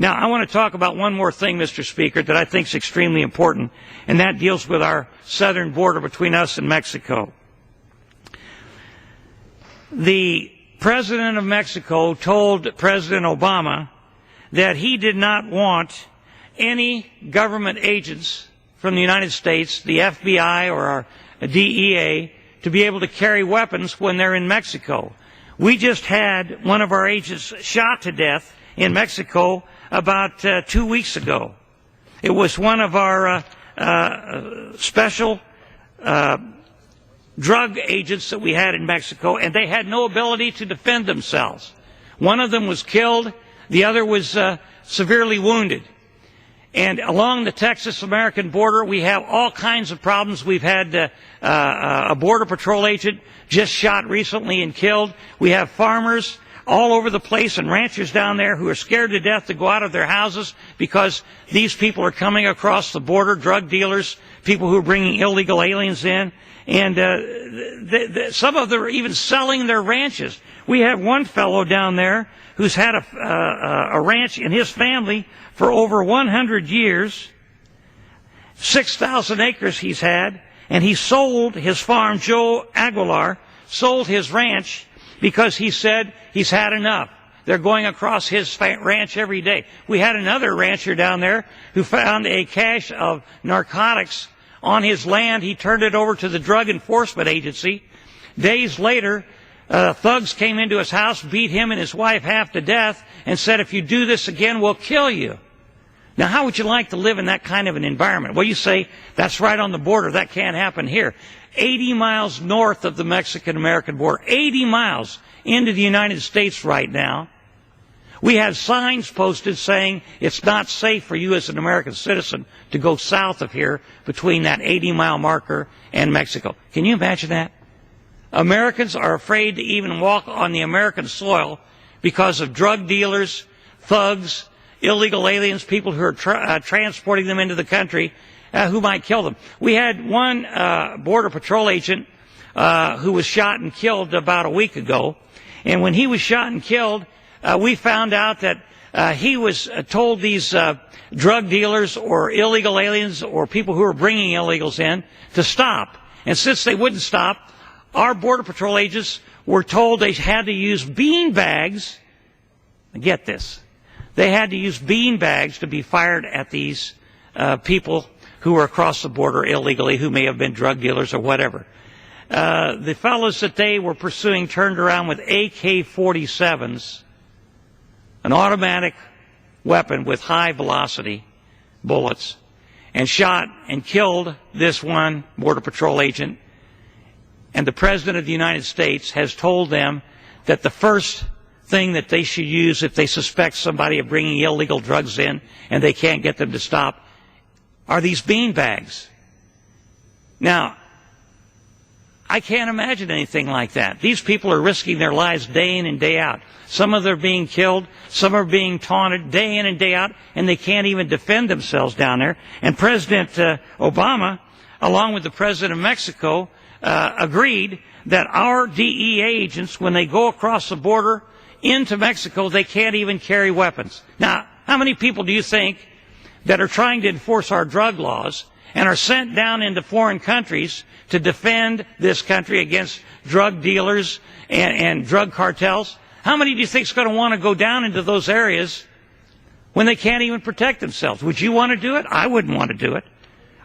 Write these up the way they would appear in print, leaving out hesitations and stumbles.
Now, I want to talk about one more thing, Mr. Speaker, that I think is extremely important, and that deals with our southern border between us and Mexico. The President of Mexico told President Obama that he did not want any government agents from the United States, the FBI or our DEA, to be able to carry weapons when they're in Mexico. We just had one of our agents shot to death in Mexico about 2 weeks ago. It was one of our special drug agents that we had in Mexico, and they had no ability to defend themselves. One of them was killed, the other was severely wounded. And along the Texas-American border, we have all kinds of problems. We've had a Border Patrol agent just shot recently and killed. We have farmers all over the place and ranchers down there who are scared to death to go out of their houses because these people are coming across the border, drug dealers, people who are bringing illegal aliens in, and some of them are even selling their ranches. We have one fellow down there who's had a ranch in his family for over 100 years, 6,000 acres he's had, and he sold his farm. Joe Aguilar sold his ranch because he said he's had enough. They're going across his ranch every day. We had another rancher down there who found a cache of narcotics on his land. He turned it over to the Drug Enforcement Agency. Days later, thugs came into his house, beat him and his wife half to death, and said, if you do this again, we'll kill you. Now, how would you like to live in that kind of an environment? Well, you say, that's right on the border. That can't happen here. 80 miles north of the Mexican-American border, 80 miles into the United States right now, we have signs posted saying it's not safe for you as an American citizen to go south of here between that 80-mile marker and Mexico. Can you imagine that? Americans are afraid to even walk on the American soil because of drug dealers, thugs, illegal aliens, people who are transporting them into the country who might kill them. We had one Border Patrol agent who was shot and killed about a week ago. And when he was shot and killed, we found out that he was told these drug dealers or illegal aliens or people who are bringing illegals in to stop. And since they wouldn't stop, our Border Patrol agents were told they had to use bean bags. Get this. They had to use bean bags to be fired at these people who were across the border illegally, who may have been drug dealers or whatever. The fellows that they were pursuing turned around with AK-47s, an automatic weapon with high velocity bullets, and shot and killed this one Border Patrol agent. And the President of the United States has told them that the first thing that they should use if they suspect somebody of bringing illegal drugs in and they can't get them to stop are these bean bags. Now, I can't imagine anything like that. These people are risking their lives day in and day out. Some of them are being killed, some are being taunted day in and day out, and they can't even defend themselves down there. And President Obama, along with the President of Mexico, agreed that our DEA agents, when they go across the border into Mexico, they can't even carry weapons. Now, how many people do you think that are trying to enforce our drug laws and are sent down into foreign countries to defend this country against drug dealers and drug cartels? How many do you think is going to want to go down into those areas when they can't even protect themselves? Would you want to do it? I wouldn't want to do it.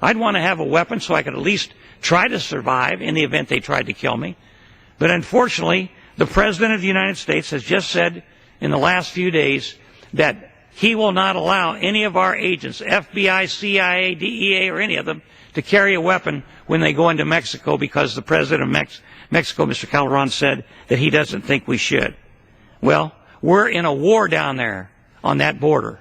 I'd want to have a weapon so I could at least try to survive in the event they tried to kill me. But unfortunately, the President of the United States has just said in the last few days that he will not allow any of our agents, FBI, CIA, DEA, or any of them, to carry a weapon when they go into Mexico because the President of Mexico, Mr. Calderon, said that he doesn't think we should. Well, we're in a war down there on that border.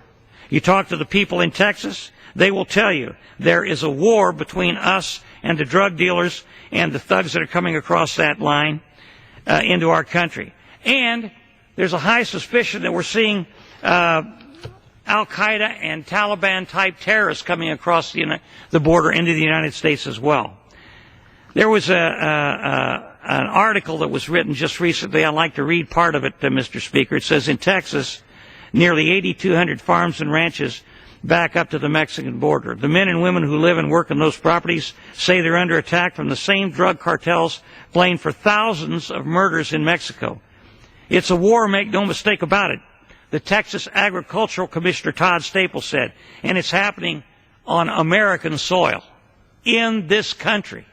You talk to the people in Texas, they will tell you there is a war between us and the drug dealers and the thugs that are coming across that line into our country. And there's a high suspicion that we're seeing Al-Qaeda and Taliban-type terrorists coming across the border into the United States as well. There was an article that was written just recently. I'd like to read part of it, Mr. Speaker. It says, in Texas, nearly 8,200 farms and ranches back up to the Mexican border. The men and women who live and work in those properties say they're under attack from the same drug cartels blamed for thousands of murders in Mexico. It's a war, make no mistake about it, the Texas Agricultural Commissioner Todd Staples said, and it's happening on American soil, in this country.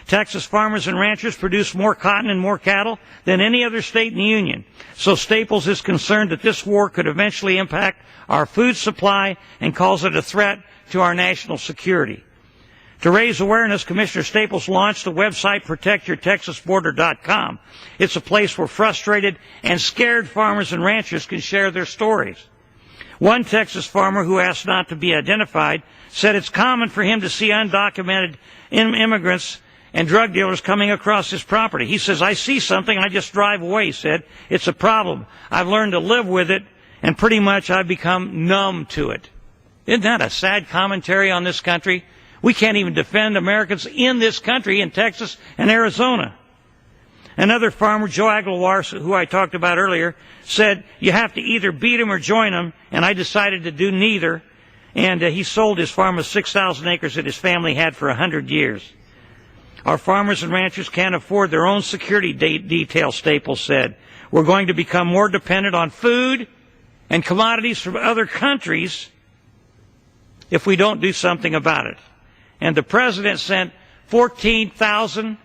Texas farmers and ranchers produce more cotton and more cattle than any other state in the Union. So Staples is concerned that this war could eventually impact our food supply and calls it a threat to our national security. To raise awareness, Commissioner Staples launched the website ProtectYourTexasBorder.com. It's a place where frustrated and scared farmers and ranchers can share their stories. One Texas farmer who asked not to be identified said it's common for him to see undocumented immigrants and drug dealers coming across his property. He says, I see something, I just drive away, he said. It's a problem. I've learned to live with it, and pretty much I've become numb to it. Isn't that a sad commentary on this country? We can't even defend Americans in this country, in Texas and Arizona. Another farmer, Joe Aguilar, who I talked about earlier, said, you have to either beat them or join them, and I decided to do neither. And he sold his farm of 6,000 acres that his family had for 100 years. Our farmers and ranchers can't afford their own security detail, Staples said. We're going to become more dependent on food and commodities from other countries if we don't do something about it. And the president sent 14,000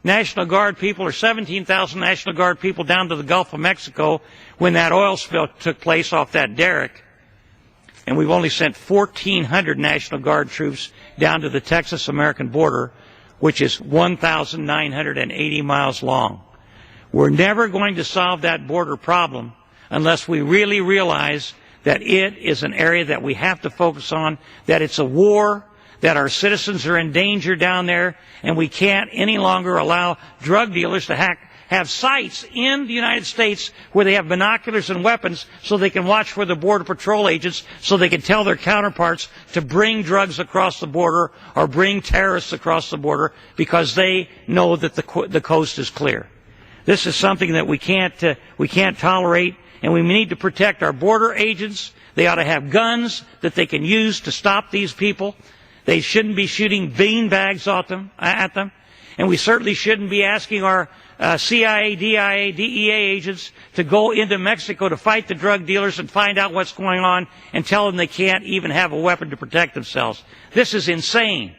National Guard people or 17,000 National Guard people down to the Gulf of Mexico when that oil spill took place off that derrick. And we've only sent 1,400 National Guard troops down to the Texas-American border, which is 1,980 miles long. We're never going to solve that border problem unless we really realize that it is an area that we have to focus on, that it's a war, that our citizens are in danger down there, and we can't any longer allow drug dealers to have sites in the United States where they have binoculars and weapons so they can watch for the Border Patrol agents so they can tell their counterparts to bring drugs across the border or bring terrorists across the border because they know that the coast is clear. This is something that we can't tolerate, and we need to protect our border agents. They ought to have guns that they can use to stop these people. They shouldn't be shooting beanbags at them. And we certainly shouldn't be asking our CIA, DIA, DEA agents to go into Mexico to fight the drug dealers and find out what's going on and tell them they can't even have a weapon to protect themselves. This is insane.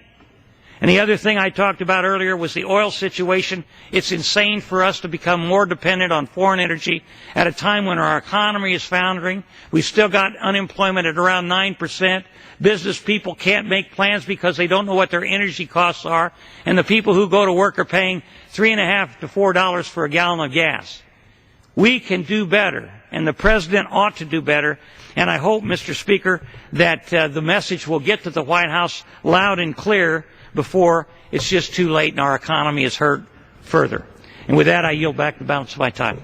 And the other thing I talked about earlier was the oil situation. It's insane for us to become more dependent on foreign energy at a time when our economy is foundering. We've still got unemployment at around 9%. Business people can't make plans because they don't know what their energy costs are. And the people who go to work are paying $3.50 to $4 for a gallon of gas. We can do better, and the President ought to do better. And I hope, Mr. Speaker, that the message will get to the White House loud and clear before it's just too late and our economy is hurt further. And with that, I yield back the balance of my time.